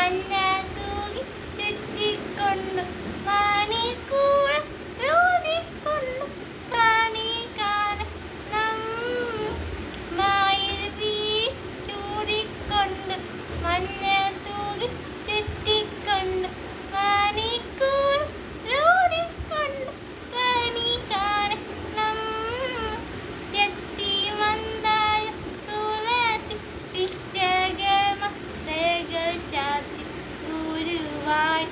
മഞ്ഞ തൂകി ചുറ്റിക്കൊണ്ടു മണിക്കൂറൂതിക്കൊണ്ടു കണി കാണണം മയിൽ ചൂടിക്കൊണ്ട് മഞ്ഞ തൂകി ചുറ്റിക്കൊണ്ട് മണിക്കൂറൂതിക്കൊണ്ട് കണി കാണണം ചെത്തിമന്തായ തുളസി പിച്ചകമ ചാത്തി ഗുരുവായി